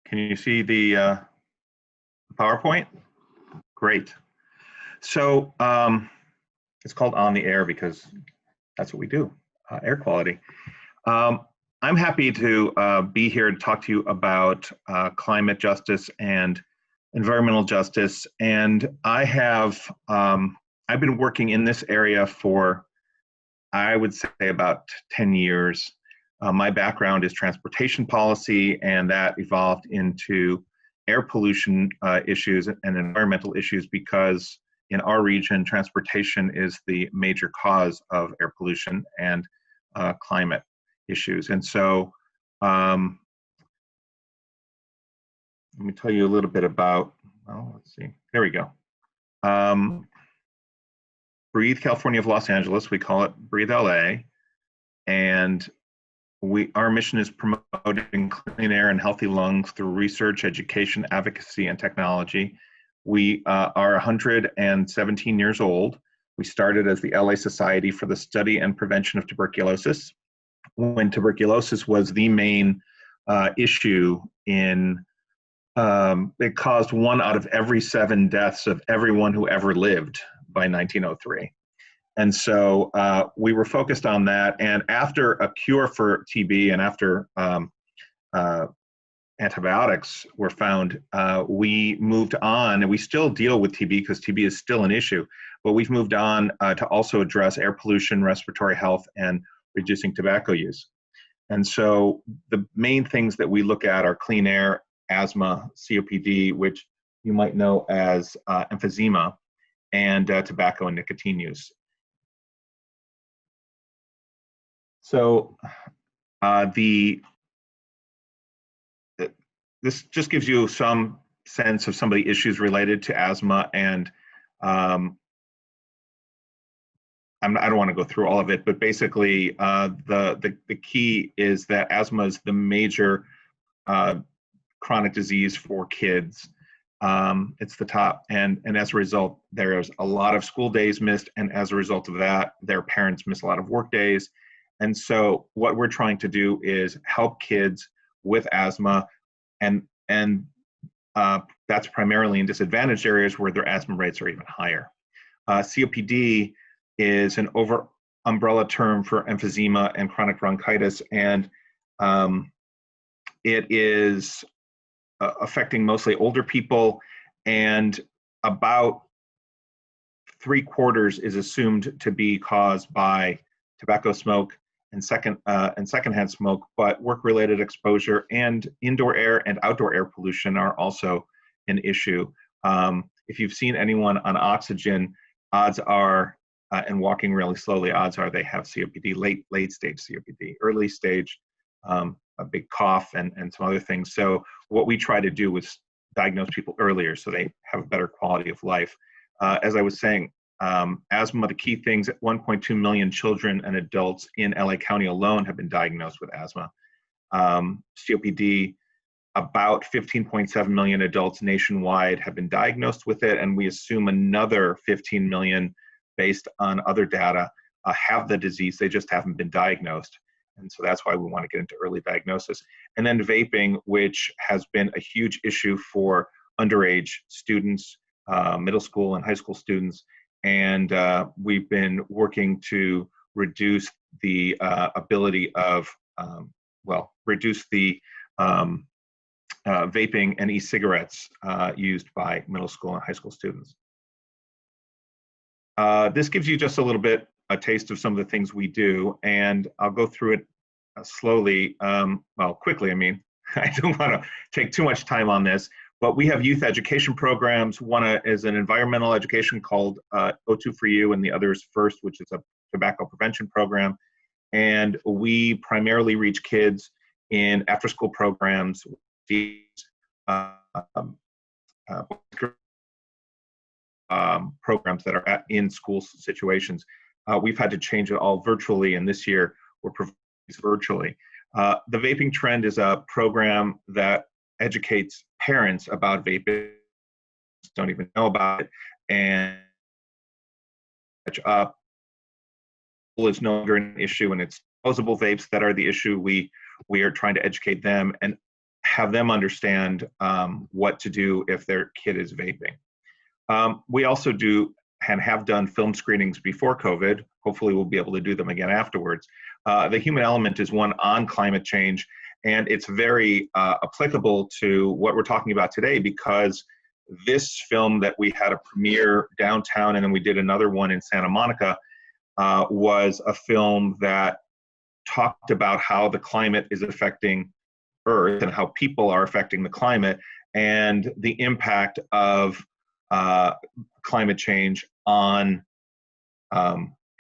Can you see the PowerPoint? Great. So it's called On the Air because that's what we do, air quality. I'm happy to be here to talk to you about climate justice and environmental justice. And I have, I've been working in this area for, I would say, about 10 years. My background is transportation policy, and that evolved into air pollution issues and environmental issues because in our region, transportation is the major cause of air pollution and climate issues. And so let me tell you a little bit about, well, let's see, there we go. Breathe California of Los Angeles, we call it Breathe L.A. And our mission is promoting clean air and healthy lungs through research, education, advocacy, and technology. We are 117 years old. We started as the LA Society for the Study and Prevention of Tuberculosis, when tuberculosis was the main issue in, it caused 1 out of every 7 deaths of everyone who ever lived by 1903. And so we were focused on that. And after a cure for TB and after antibiotics were found, we moved on, and we still deal with TB because TB is still an issue, but we've moved on to also address air pollution, respiratory health, and reducing tobacco use. And so the main things that we look at are clean air, asthma, COPD, which you might know as emphysema, and tobacco and nicotine use. So this just gives you some sense of some of the issues related to asthma, and I don't want to go through all of it, but basically the key is that asthma is the major chronic disease for kids. It's the top, and as a result, there's a lot of school days missed, and as a result of that, their parents miss a lot of work days. And so what we're trying to do is help kids with asthma, and that's primarily in disadvantaged areas where their asthma rates are even higher. COPD is an umbrella term for emphysema and chronic bronchitis, and it is affecting mostly older people, and about 3/4 is assumed to be caused by tobacco smoke and secondhand smoke, but work-related exposure and indoor air and outdoor air pollution are also an issue. If you've seen anyone on oxygen, odds are, and walking really slowly, odds are they have COPD, late stage COPD. Early stage, a big cough and some other things. So what we try to do is diagnose people earlier so they have a better quality of life. As I was saying, asthma, the key things, 1.2 million children and adults in LA County alone have been diagnosed with asthma. COPD, about 15.7 million adults nationwide have been diagnosed with it, and we assume another 15 million, based on other data, have the disease, they just haven't been diagnosed. And so that's why we want to get into early diagnosis. And then vaping, which has been a huge issue for underage students, middle school and high school students. And we've been working to reduce the ability of, reduce the vaping and e-cigarettes used by middle school and high school students. This gives you just a little bit, a taste of some of the things we do, and I'll go through it slowly, quickly, I mean. I don't want to take too much time on this, but we have youth education programs. One is an environmental education called O2 for You, and the other is FIRST, which is a tobacco prevention program. And we primarily reach kids in after-school programs, programs that are in school situations. We've had to change it all virtually, and this year we're providing virtually. The vaping trend is a program that educates parents about vaping, don't even know about it, and catch up. Is no longer an issue, and it's disposable vapes that are the issue. We are trying to educate them and have them understand what to do if their kid is vaping. We also do and have done film screenings before COVID. Hopefully we'll be able to do them again afterwards. The human element is one on climate change, and it's very applicable to what we're talking about today, because this film that we had a premiere downtown and then we did another one in Santa Monica was a film that talked about how the climate is affecting Earth and how people are affecting the climate, and the impact of climate change on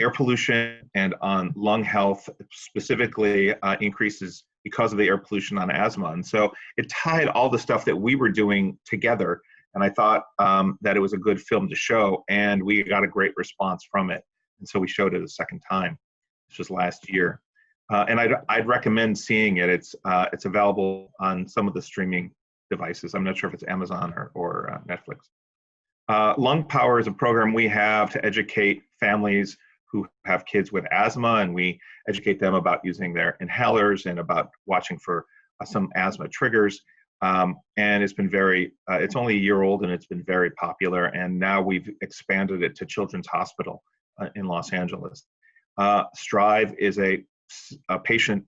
air pollution and on lung health, specifically increases because of the air pollution on asthma. And so it tied all the stuff that we were doing together, and I thought that it was a good film to show, and we got a great response from it. And so we showed it a second time. This was last year. And I'd recommend seeing it. It's available on some of the streaming devices. I'm not sure if it's Amazon or Netflix. Lung Power is a program we have to educate families who have kids with asthma, and we educate them about using their inhalers and about watching for some asthma triggers. And it's been it's only a year old, and it's been very popular. And now we've expanded it to Children's Hospital in Los Angeles. Strwe is a patient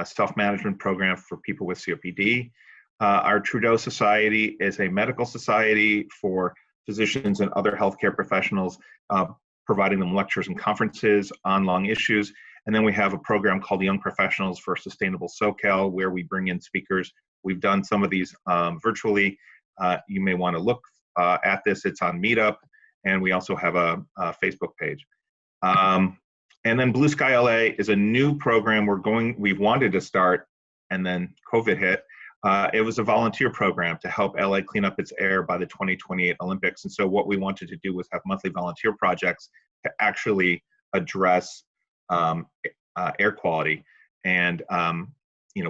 self-management program for people with COPD. Our Trudeau Society is a medical society for physicians and other healthcare professionals, providing them lectures and conferences on lung issues. And then we have a program called Young Professionals for Sustainable SoCal, where we bring in speakers. We've done some of these virtually. You may want to look at this. It's on Meetup, and we also have a Facebook page. And then Blue Sky LA is a new program we wanted to start, and then COVID hit. It was a volunteer program to help LA clean up its air by the 2028 Olympics. And so what we wanted to do was have monthly volunteer projects to actually address air quality and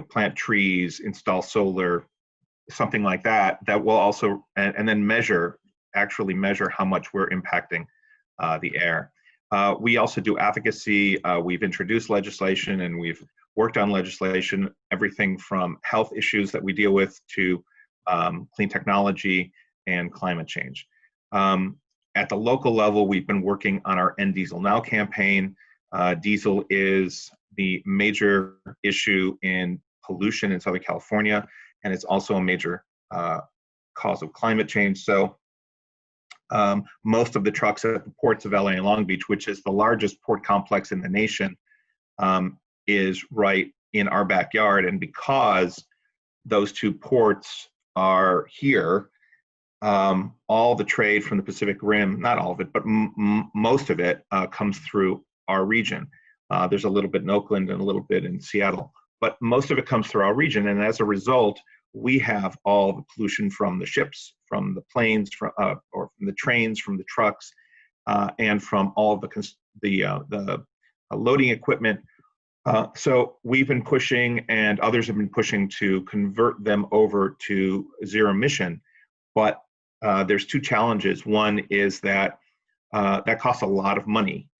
plant trees, install solar, something like that, that will also, and then actually measure how much we're impacting the air. We also do advocacy. We've introduced legislation, and we've worked on legislation, everything from health issues that we deal with to clean technology and climate change. At the local level, we've been working on our End Diesel Now campaign. Diesel is the major issue in pollution in Southern California, and it's also a major cause of climate change. So most of the trucks at the ports of LA and Long Beach, which is the largest port complex in the nation, is right in our backyard. And because those two ports are here, all the trade from the Pacific Rim, not all of it, but most of it comes through our region. There's a little bit in Oakland and a little bit in Seattle, but most of it comes through our region. And as a result, we have all the pollution from the ships, from the planes, or from the trains, from the trucks, and from all of the loading equipment. So we've been pushing, and others have been pushing, to convert them over to zero emission. But there's two challenges. One is that that costs a lot of money,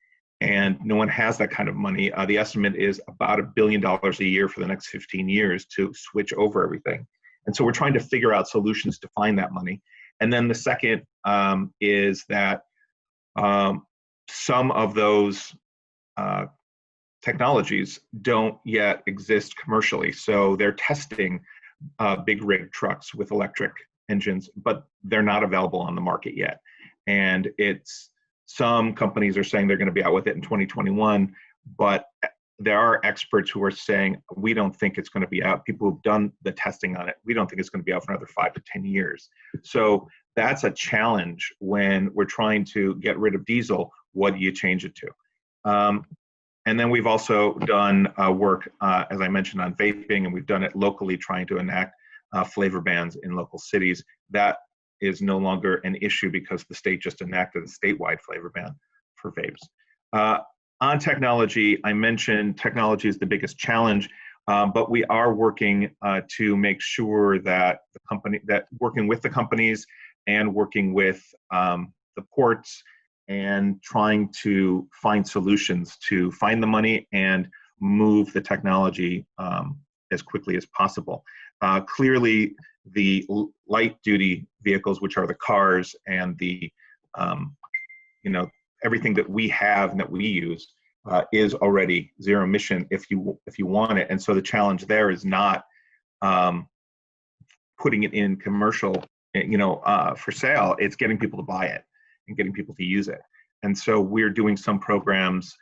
and no one has that kind of money. The estimate is about $1 billion a year for the next 15 years to switch over everything. And so we're trying to figure out solutions to find that money. And then the second is that some of those technologies don't yet exist commercially. So they're testing big rig trucks with electric engines, but they're not available on the market yet. And some companies are saying they're going to be out with it in 2021, but there are experts who are saying, we don't think it's going to be out. People who've done the testing on it, we don't think it's going to be out for another 5 to 10 years. So that's a challenge when we're trying to get rid of diesel. What do you change it to? And then we've also done work, as I mentioned, on vaping, and we've done it locally, trying to enact flavor bans in local cities. That is no longer an issue because the state just enacted a statewide flavor ban for vapes. On technology, I mentioned technology is the biggest challenge, but we are working to make sure that working with the companies and working with the ports and trying to find solutions to find the money and move the technology as quickly as possible. Clearly, the light duty vehicles, which are the cars and the everything that we have and that we use, is already zero emission if you want it. And so the challenge there is not putting it in commercial, for sale. It's getting people to buy it and getting people to use it. And so we're doing some programs,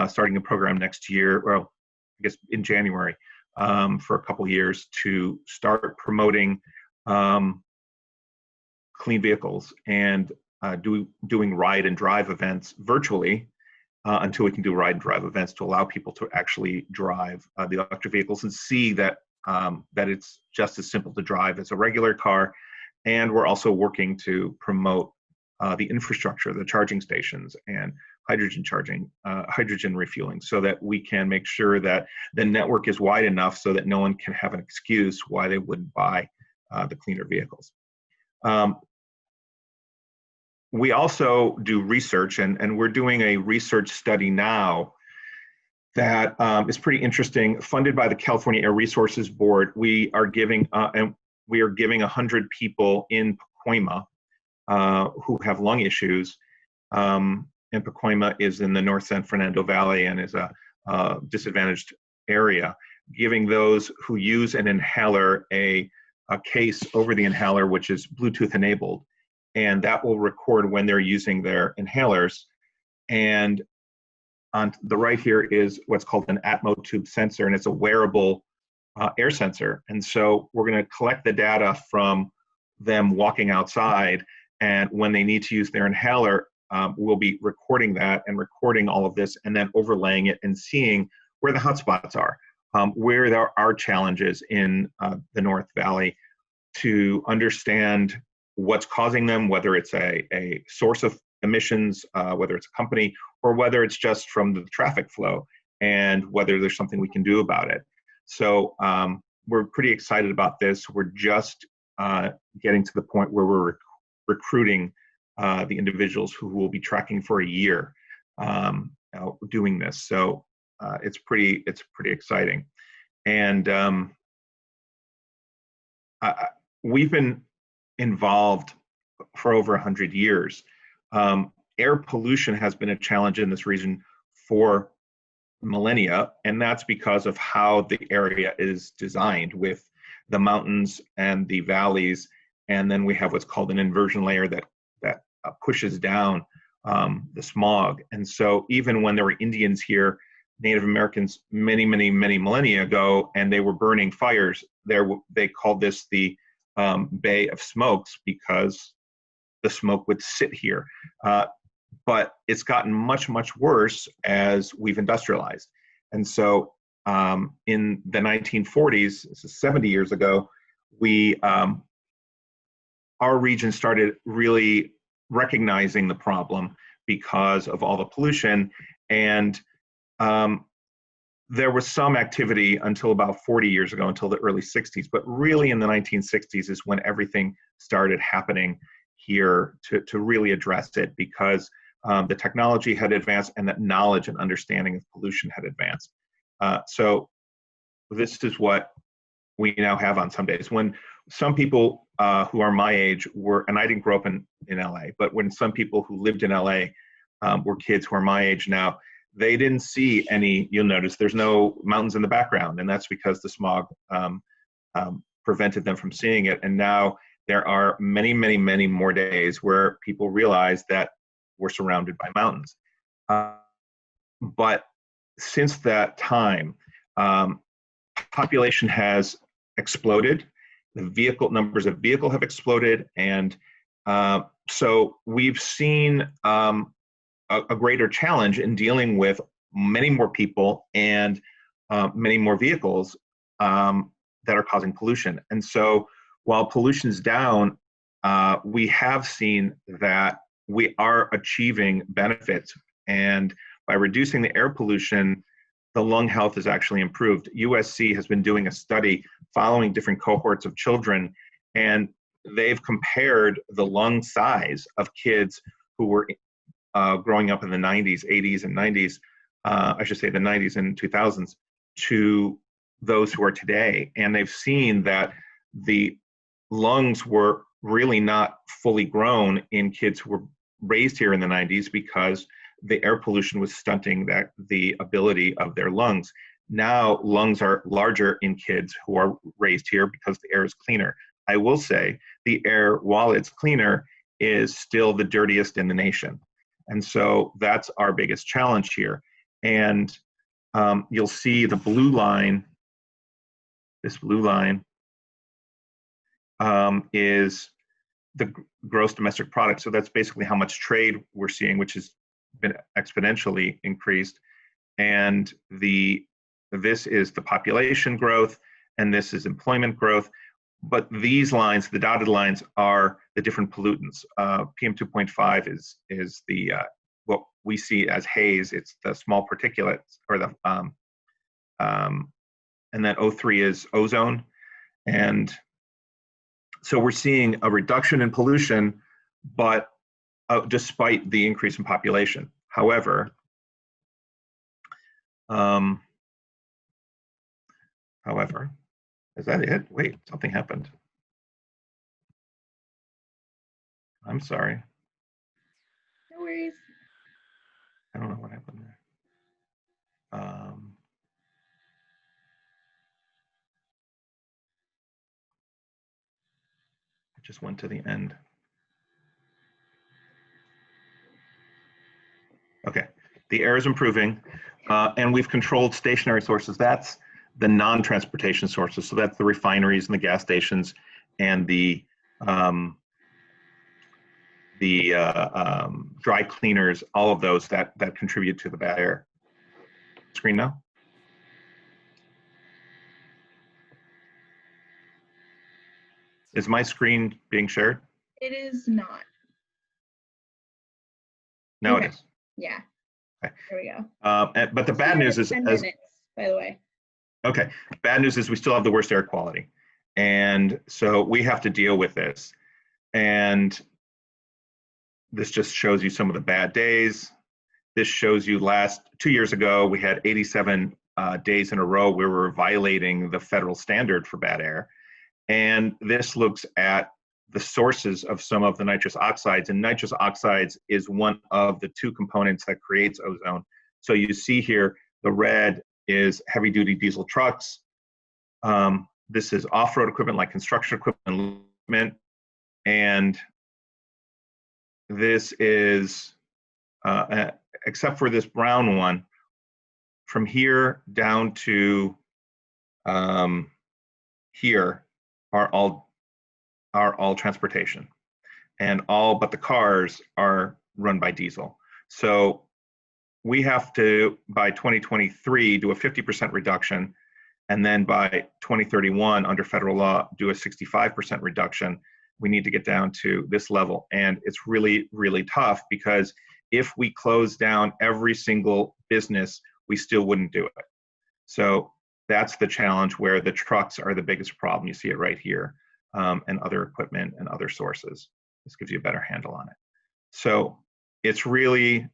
starting a program next year, well, I guess in January, for a couple years to start promoting clean vehicles and doing ride and drive events virtually until we can do ride and drive events to allow people to actually drive the electric vehicles and see that that it's just as simple to drive as a regular car. And we're also working to promote the infrastructure, the charging stations and hydrogen charging, hydrogen refueling, so that we can make sure that the network is wide enough so that no one can have an excuse why they wouldn't buy the cleaner vehicles. We also do research, and we're doing a research study now that is pretty interesting, funded by the California Air Resources Board. We are giving 100 people in Pacoima who have lung issues. And Pacoima is in the North San Fernando Valley and is a disadvantaged area, giving those who use an inhaler a case over the inhaler, which is Bluetooth enabled. And that will record when they're using their inhalers. And on the right here is what's called an Atmo tube sensor, and it's a wearable air sensor. And so we're going to collect the data from them walking outside, and when they need to use their inhaler, we'll be recording that and recording all of this and then overlaying it and seeing where the hotspots are, where there are challenges in the North Valley, to understand what's causing them, whether it's a source of emissions, whether it's a company, or whether it's just from the traffic flow, and whether there's something we can do about it. So we're pretty excited about this. We're just getting to the point where we're recruiting the individuals who will be tracking for a year doing this. So it's pretty exciting. And we've been involved for over 100 years. Air pollution has been a challenge in this region for millennia, and that's because of how the area is designed, with the mountains and the valleys, and then we have what's called an inversion layer that pushes down the smog. And so even when there were Indians here, Native Americans, many millennia ago, and they were burning fires, they called this the Bay of Smokes, because the smoke would sit here. But it's gotten much worse as we've industrialized. And so in the 1940s, this is 70 years ago, our region started really recognizing the problem because of all the pollution. And there was some activity until about 40 years ago, until the early 60s. But really in the 1960s is when everything started happening here to really address it, because the technology had advanced and that knowledge and understanding of pollution had advanced. So this is what we now have on some days. When some people who are my age were, and I didn't grow up in LA, but when some people who lived in LA were kids who are my age now, they didn't see any, you'll notice there's no mountains in the background, and that's because the smog prevented them from seeing it. And now there are many more days where people realize that we're surrounded by mountains. But since that time, population has exploded. The numbers of vehicles have exploded, and so we've seen a greater challenge in dealing with many more people and many more vehicles that are causing pollution. And so while pollution's down, we have seen that we are achieving benefits. And by reducing the air pollution, the lung health is actually improved. USC has been doing a study following different cohorts of children, and they've compared the lung size of kids who were growing up in the 90s, 80s, and 90s, I should say the 90s and 2000s, to those who are today, and they've seen that the lungs were really not fully grown in kids who were raised here in the 90s because the air pollution was stunting the ability of their lungs. Now lungs are larger in kids who are raised here because the air is cleaner. I will say the air, while it's cleaner, is still the dirtiest in the nation. And so that's our biggest challenge here. And you'll see the blue line, this blue line is the gross domestic product. So that's basically how much trade we're seeing, which has been exponentially increased. And this is the population growth, and this is employment growth. But these lines, the dotted lines, are the different pollutants. PM 2.5 is the what we see as haze. It's the small particulates, or the and then O3 is ozone. And so we're seeing a reduction in pollution, but despite the increase in population. However, is that it? Wait, something happened. I'm sorry. No worries. I don't know what happened there. It just went to the end. Okay, the air is improving, and we've controlled stationary sources. That's the non-transportation sources. So that's the refineries and the gas stations and the dry cleaners, all of those that contribute to the bad air. Screen now? Is my screen being shared? It is not. No, Okay. it is. Yeah. Okay. There we go. But the bad news is, 10 minutes, by the way. Okay, bad news is we still have the worst air quality. And so we have to deal with this. And this just shows you some of the bad days. This shows you 2 years ago, we had 87 days in a row where we were violating the federal standard for bad air. And this looks at the sources of some of the nitrous oxides, and nitrous oxides is one of the two components that creates ozone. So you see here, the red is heavy duty diesel trucks. This is off-road equipment like construction equipment. And this is, except for this brown one, from here down to here are all transportation, and all but the cars are run by diesel. So we have to, by 2023, do a 50% reduction, and then by 2031, under federal law, do a 65% reduction. We need to get down to this level, and it's really, really tough, because if we close down every single business, we still wouldn't do it. So that's the challenge, where the trucks are the biggest problem. You see it right here, and other equipment and other sources. This gives you a better handle on it. So it's really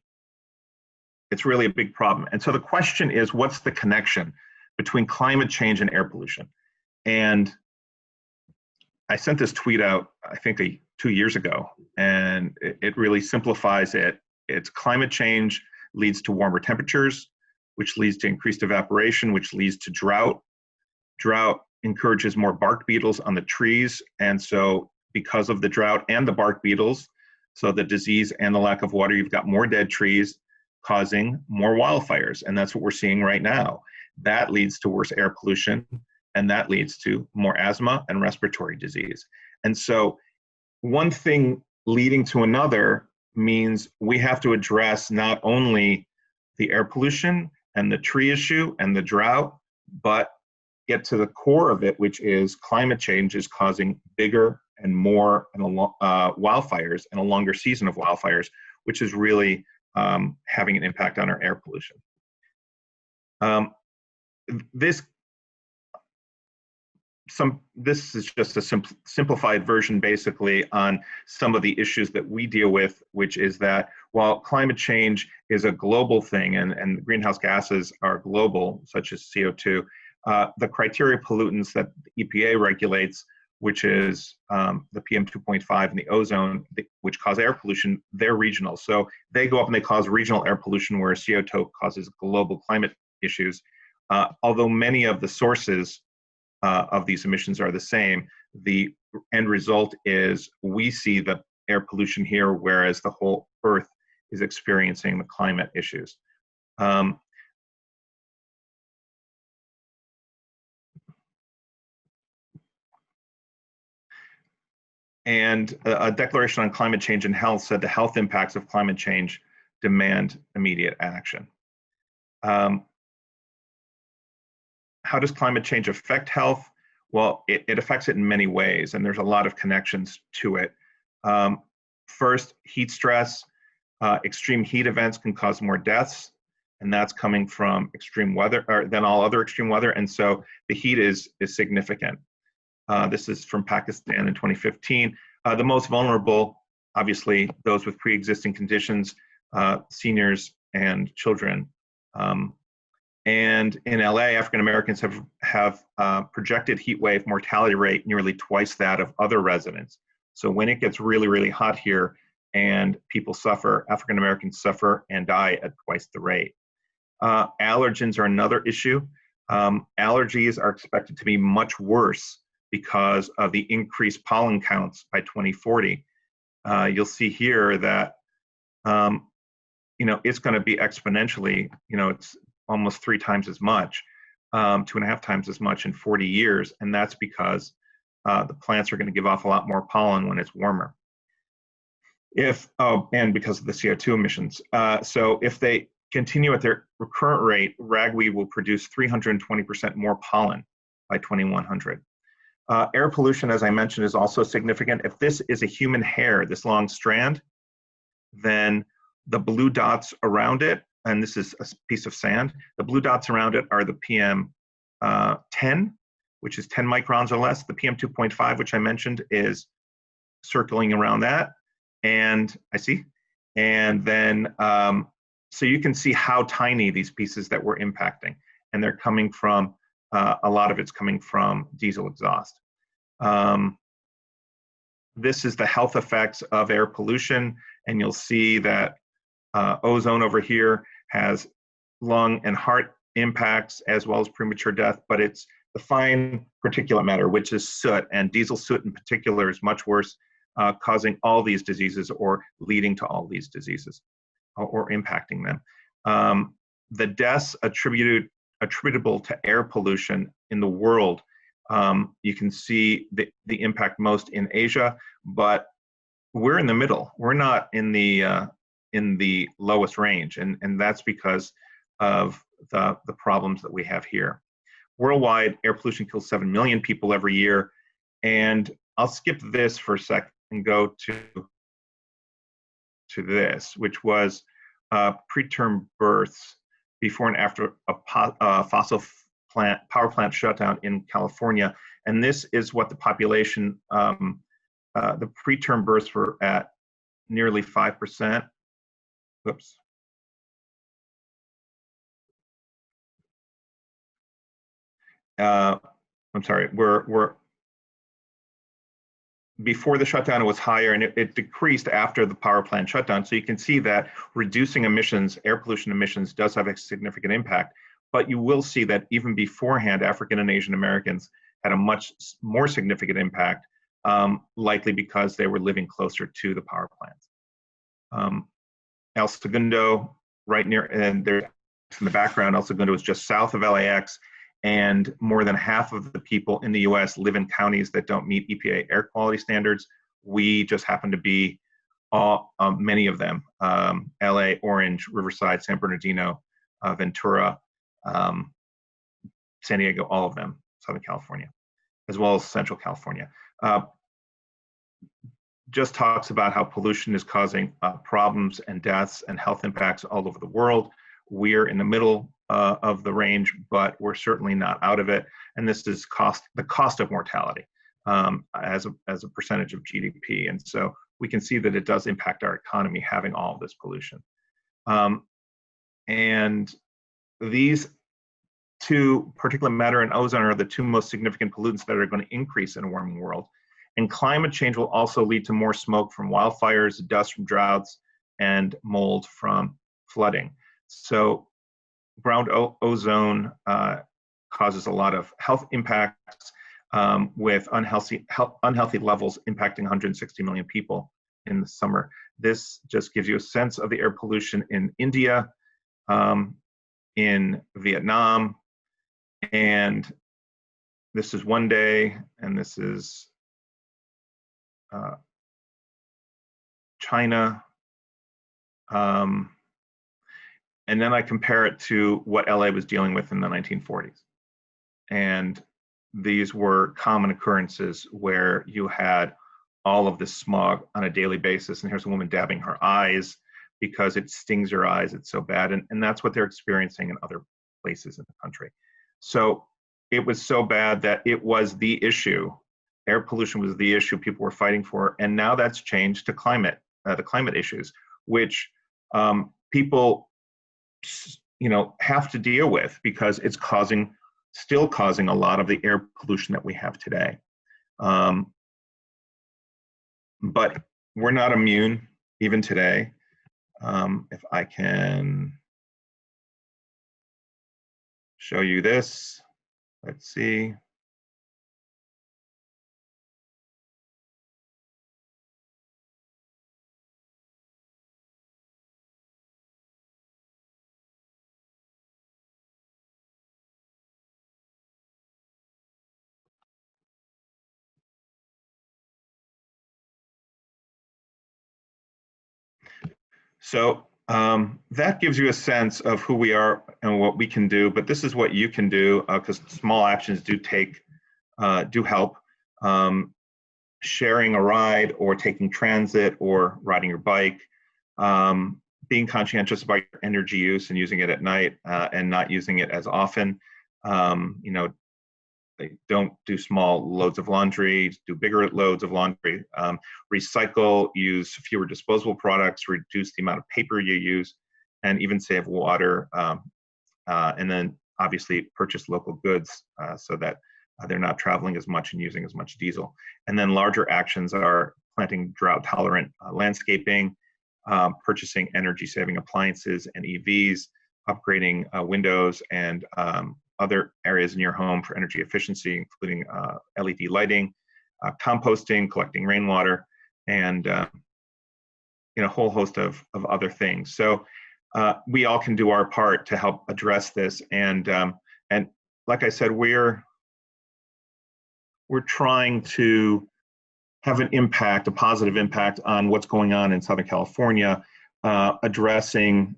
a big problem. And so the question is, what's the connection between climate change and air pollution? And I sent this tweet out, I think 2 years ago, and it really simplifies it. It's climate change leads to warmer temperatures, which leads to increased evaporation, which leads to drought. Drought encourages more bark beetles on the trees. And so because of the drought and the bark beetles, so the disease and the lack of water, you've got more dead trees causing more wildfires. And that's what we're seeing right now. That leads to worse air pollution, and that leads to more asthma and respiratory disease. And so one thing leading to another means we have to address not only the air pollution and the tree issue and the drought, but get to the core of it, which is climate change is causing bigger and more wildfires and a longer season of wildfires, which is really having an impact on our air pollution. This is just a simplified version, basically, on some of the issues that we deal with, which is that while climate change is a global thing, and greenhouse gases are global, such as CO2, The criteria pollutants that the EPA regulates, which is the PM 2.5 and the ozone, which cause air pollution, they're regional. So they go up and they cause regional air pollution, where CO2 causes global climate issues. Although many of the sources of these emissions are the same, the end result is we see the air pollution here, whereas the whole Earth is experiencing the climate issues. And a declaration on climate change and health said the health impacts of climate change demand immediate action. How does climate change affect health? Well, it affects it in many ways, and there's a lot of connections to it. First, heat stress. Extreme heat events can cause more deaths, and that's coming from extreme weather than all other extreme weather, and so the heat is significant. This is from Pakistan in 2015. The most vulnerable, obviously, those with pre-existing conditions, seniors and children. And in LA, African Americans have projected heat wave mortality rate nearly twice that of other residents. So when it gets really, really hot here and people suffer, African Americans suffer and die at twice the rate. Allergens are another issue. Allergies are expected to be much worse because of the increased pollen counts by 2040. You'll see here that it's going to be exponentially. It's almost 3 times as much, 2.5 times as much in 40 years, and that's because the plants are going to give off a lot more pollen when it's warmer. And because of the CO2 emissions. So if they continue at their current rate, ragweed will produce 320% more pollen by 2100. Air pollution, as I mentioned, is also significant. If this is a human hair, this long strand, then the blue dots around it, and this is a piece of sand, the blue dots around it are the PM 10, which is 10 microns or less. The PM 2.5, which I mentioned, is circling around that. And then, so you can see how tiny these pieces that we're impacting. And they're coming from, a lot of it's coming from diesel exhaust. This is the health effects of air pollution. And you'll see that ozone over here has lung and heart impacts as well as premature death, but it's the fine particulate matter, which is soot, and diesel soot in particular is much worse, causing all these diseases or leading to all these diseases or impacting them. The deaths attributable to air pollution in the world, you can see the impact most in Asia, but we're in the middle. We're not in the lowest range, and that's because of the problems that we have here. Worldwide, air pollution kills 7 million people every year, and I'll skip this for a sec and go to this, which was preterm births before and after a fossil power plant shutdown in California. And this is what the population, the preterm births were at nearly 5%. Whoops. I'm sorry, we're before the shutdown, it was higher, and it decreased after the power plant shutdown. So you can see that reducing emissions, air pollution emissions, does have a significant impact. But you will see that even beforehand, African and Asian Americans had a much more significant impact, likely because they were living closer to the power plants. El Segundo, right near, and there's in the background, El Segundo is just south of LAX. And more than half of the people in the US live in counties that don't meet EPA air quality standards. We just happen to be many of them, LA, Orange, Riverside, San Bernardino, Ventura, San Diego, all of them, Southern California, as well as Central California. Just talks about how pollution is causing problems and deaths and health impacts all over the world. We're in the middle of the range, but we're certainly not out of it. And this is the cost of mortality as a percentage of GDP. And so we can see that it does impact our economy having all of this pollution. And these two, particulate matter and ozone, are the two most significant pollutants that are going to increase in a warming world. And climate change will also lead to more smoke from wildfires, dust from droughts, and mold from flooding. So ground ozone causes a lot of health impacts, with unhealthy levels impacting 160 million people in the summer. This just gives you a sense of the air pollution in India, in Vietnam, and this is one day, and this is China. And then I compare it to what LA was dealing with in the 1940s. And these were common occurrences where you had all of this smog on a daily basis. And here's a woman dabbing her eyes because it stings your eyes, it's so bad. And that's what they're experiencing in other places in the country. So it was so bad that it was the issue. Air pollution was the issue people were fighting for. And now that's changed to climate, the climate issues, which people have to deal with because it's still causing a lot of the air pollution that we have today. But we're not immune even today. If I can show you this, let's see. So that gives you a sense of who we are and what we can do, but this is what you can do, because small actions do help. Sharing a ride or taking transit or riding your bike, being conscientious about your energy use and using it at night and not using it as often. Don't do small loads of laundry, do bigger loads of laundry. Recycle, use fewer disposable products, reduce the amount of paper you use, and even save water. And then obviously purchase local goods so that they're not traveling as much and using as much diesel. And then larger actions are planting drought-tolerant landscaping, purchasing energy-saving appliances and EVs, upgrading windows and other areas in your home for energy efficiency, including LED lighting, composting, collecting rainwater, and a whole host of other things. So we all can do our part to help address this. And like I said, we're trying to have an impact, a positive impact on what's going on in Southern California, addressing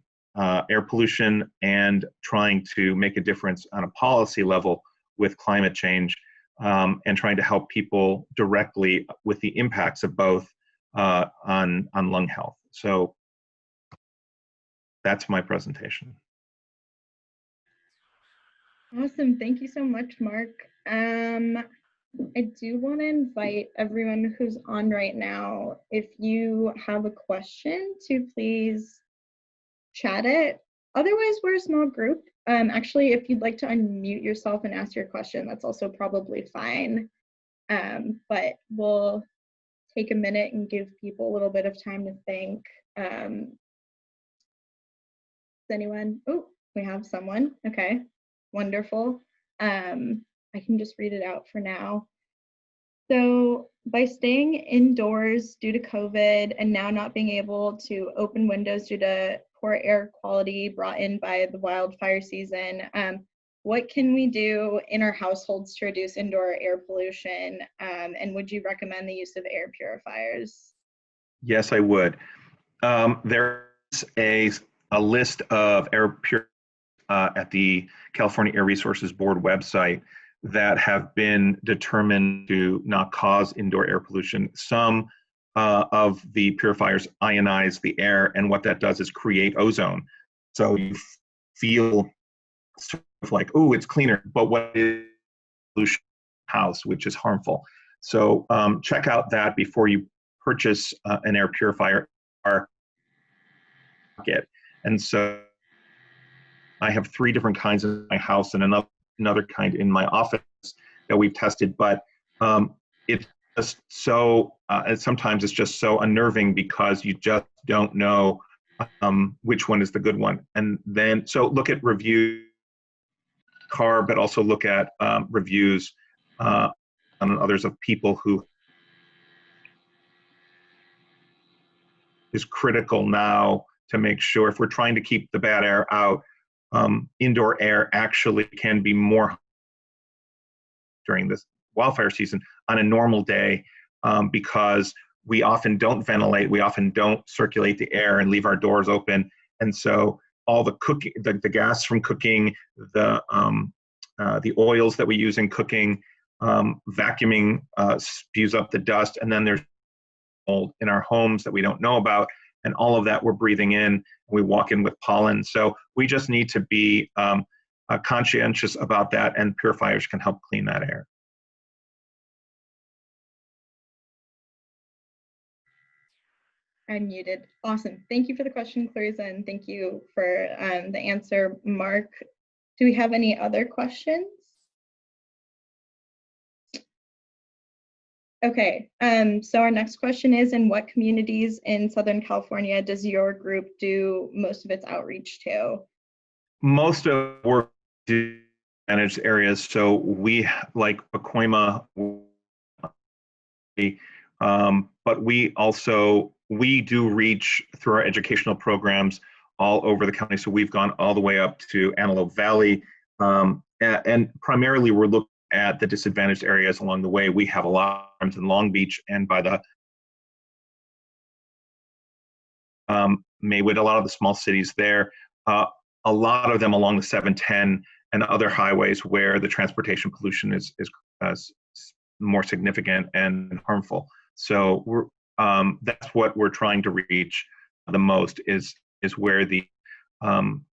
air pollution and trying to make a difference on a policy level with climate change, and trying to help people directly with the impacts of both on lung health. So that's my presentation. Awesome. Thank you so much, Mark. I do want to invite everyone who's on right now, if you have a question, to please chat it. Otherwise, we're a small group. Actually, if you'd like to unmute yourself and ask your question, that's also probably fine. But we'll take a minute and give people a little bit of time to think. Does anyone? Oh, we have someone. Okay, wonderful. I can just read it out for now. So by staying indoors due to COVID and now not being able to open windows due to poor air quality brought in by the wildfire season, what can we do in our households to reduce indoor air pollution? And would you recommend the use of air purifiers? Yes, I would. There's a list of air purifiers at the California Air Resources Board website that have been determined to not cause indoor air pollution. Some of the purifiers ionize the air, and what that does is create ozone. So you feel sort of like, oh, it's cleaner, but what is pollution house, which is harmful. So check out that before you purchase an air purifier. And so I have 3 different kinds in my house, and another another kind in my office that we've tested, but it's just so, and sometimes it's just so unnerving because you just don't know which one is the good one. And then, so look at review car, but also look at reviews on others of people who is critical now to make sure if we're trying to keep the bad air out, indoor air actually can be more during this wildfire season on a normal day, because we often don't ventilate, we often don't circulate the air and leave our doors open. And so all the cooking, the gas from cooking, the oils that we use in cooking, vacuuming spews up the dust, and then there's mold in our homes that we don't know about, and all of that we're breathing in. We walk in with pollen. So we just need to be conscientious about that, and purifiers can help clean that air. I'm muted. Awesome. Thank you for the question, Clarissa, and thank you for the answer, Mark. Do we have any other questions? Okay, so our next question is, in what communities in Southern California does your group do most of its outreach to? Most of work to managed areas. So we, like Pacoima, but we do reach through our educational programs all over the county. So we've gone all the way up to Antelope Valley, and primarily we're looking at the disadvantaged areas along the way. We have a lot of farms in Long Beach and by the Maywood, a lot of the small cities there, a lot of them along the 710 and other highways where the transportation pollution is more significant and harmful. So that's what we're trying to reach the most, is where the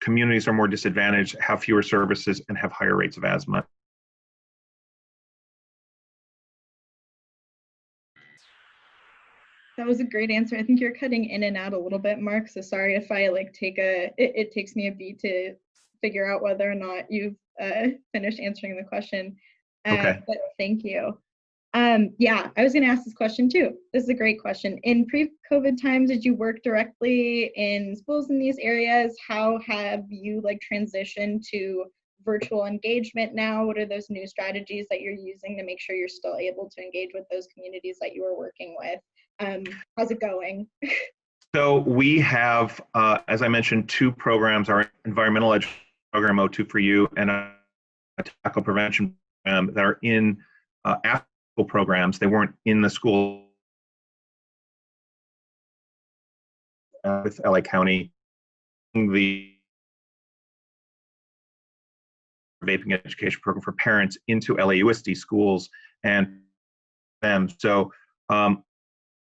communities are more disadvantaged, have fewer services, and have higher rates of asthma. That was a great answer. I think you're cutting in and out a little bit, Mark. So sorry if I like it takes me a beat to figure out whether or not you've finished answering the question. Okay. But thank you. Yeah, I was going to ask this question too. This is a great question. In pre-COVID times, did you work directly in schools in these areas? How have you transitioned to virtual engagement now? What are those new strategies that you're using to make sure you're still able to engage with those communities that you are working with? How's it going? So we have, as I mentioned, two programs: our environmental education program, O2 for You, and a tobacco prevention program that are in after school programs. They weren't in the school with LA County. The vaping education program for parents into LAUSD schools and them. So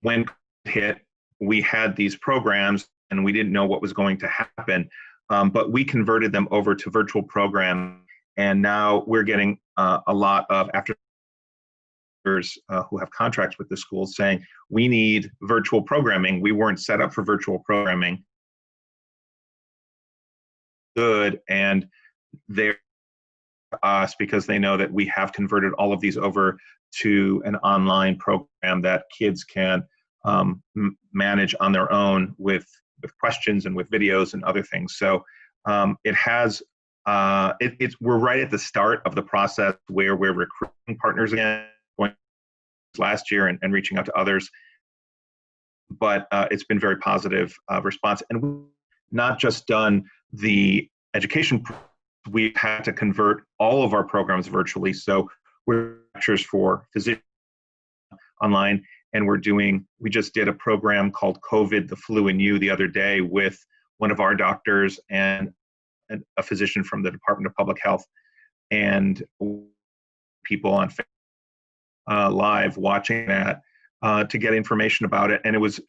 when it hit, we had these programs and we didn't know what was going to happen, but we converted them over to virtual program, and now we're getting a lot of after who have contracts with the schools saying, we need virtual programming. We weren't set up for virtual programming. Good, and they're us because they know that we have converted all of these over to an online program that kids can manage on their own with questions and with videos and other things. So it has we're right at the start of the process where we're recruiting partners again, going last year and reaching out to others, but it's been very positive response. And we've not just done the education, we've had to convert all of our programs virtually. So we're lectures for physicians online, and we just did a program called COVID, the Flu and You the other day with one of our doctors and a physician from the Department of Public Health, and people on live watching that to get information about it. And it was,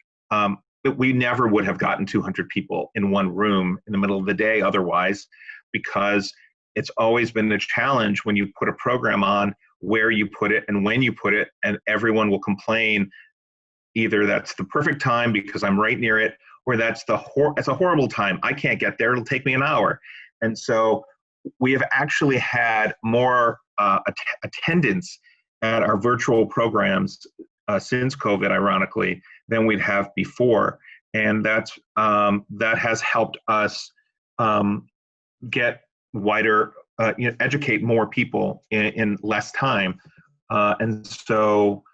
we never would have gotten 200 people in one room in the middle of the day otherwise, because it's always been a challenge when you put a program on, where you put it and when you put it, and everyone will complain either that's the perfect time because I'm right near it, or that's it's a horrible time. I can't get there. It'll take me an hour. And so we have actually had more attendance at our virtual programs since COVID, ironically, than we'd have before. And that has helped us get wider, educate more people in less time. And so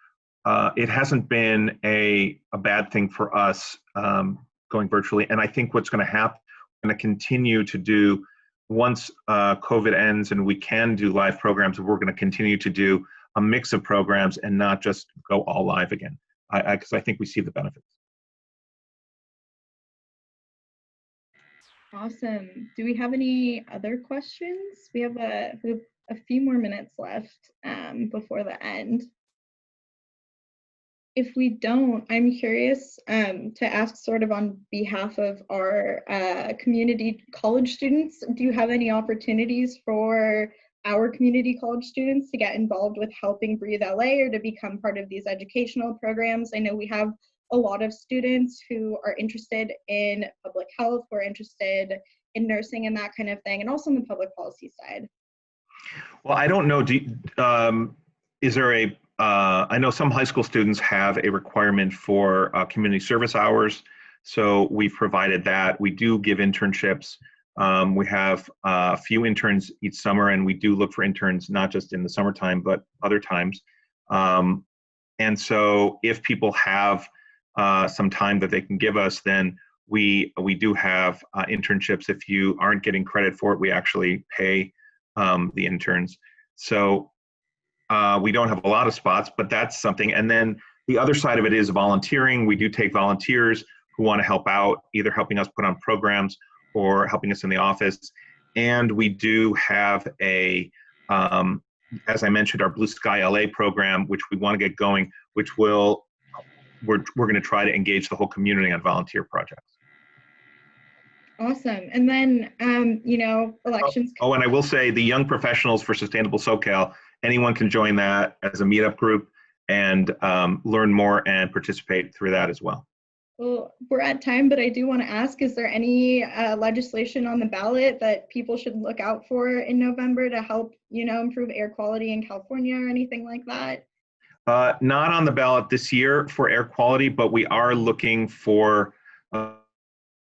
it hasn't been a bad thing for us going virtually. And I think what's going to happen, we're going to continue to do, once COVID ends and we can do live programs, we're going to continue to do a mix of programs and not just go all live again, because I think we see the benefits. Awesome. Do we have any other questions? We have a few more minutes left before the end. If we don't, I'm curious to ask sort of on behalf of our community college students, do you have any opportunities for our community college students to get involved with helping Breathe L.A. or to become part of these educational programs? I know we have a lot of students who are interested in public health, who are interested in nursing and that kind of thing, and also on the public policy side. Well, I don't know, is there a, I know some high school students have a requirement for community service hours, so we've provided that. We do give internships. We have a few interns each summer, and we do look for interns not just in the summertime, but other times. And so if people have some time that they can give us, then we do have internships. If you aren't getting credit for it, we actually pay the interns. So we don't have a lot of spots, but that's something. And then the other side of it is volunteering. We do take volunteers who want to help out, either helping us put on programs or helping us in the office. And we do have a, as I mentioned, our Blue Sky LA program, which we want to get going, which we're going to try to engage the whole community on volunteer projects. Awesome. And then, you know, elections. Oh, and I will say the Young Professionals for Sustainable SoCal, anyone can join that as a meetup group and learn more and participate through that as well. Well, we're at time, but I do want to ask, is there any legislation on the ballot that people should look out for in November to help, you know, improve air quality in California or anything like that? Not on the ballot this year for air quality, but we are looking for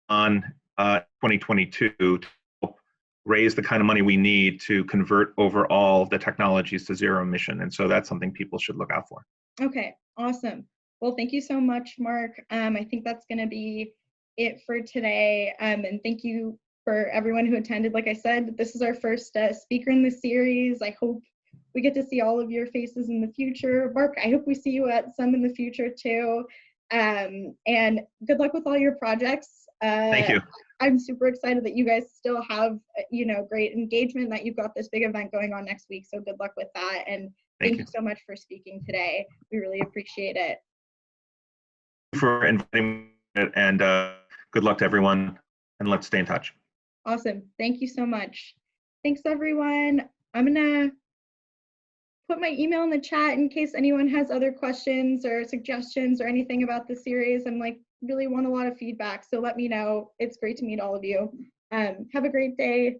on 2022 to help raise the kind of money we need to convert overall the technologies to zero emission. And so that's something people should look out for. Okay, awesome. Well, thank you so much, Mark. I think that's going to be it for today. And thank you for everyone who attended. Like I said, this is our first speaker in the series. I hope we get to see all of your faces in the future. Mark, I hope we see you at some in the future too. And good luck with all your projects. Thank you. I'm super excited that you guys still have, you know, great engagement, that you've got this big event going on next week. So good luck with that. And thank you so much for speaking today. We really appreciate it. For inviting me, and good luck to everyone, and let's stay in touch. Awesome. Thank you so much. Thanks, everyone. I'm gonna put my email in the chat in case anyone has other questions or suggestions or anything about the series. I'm like, really want a lot of feedback, so let me know. It's great to meet all of you. Have a great day.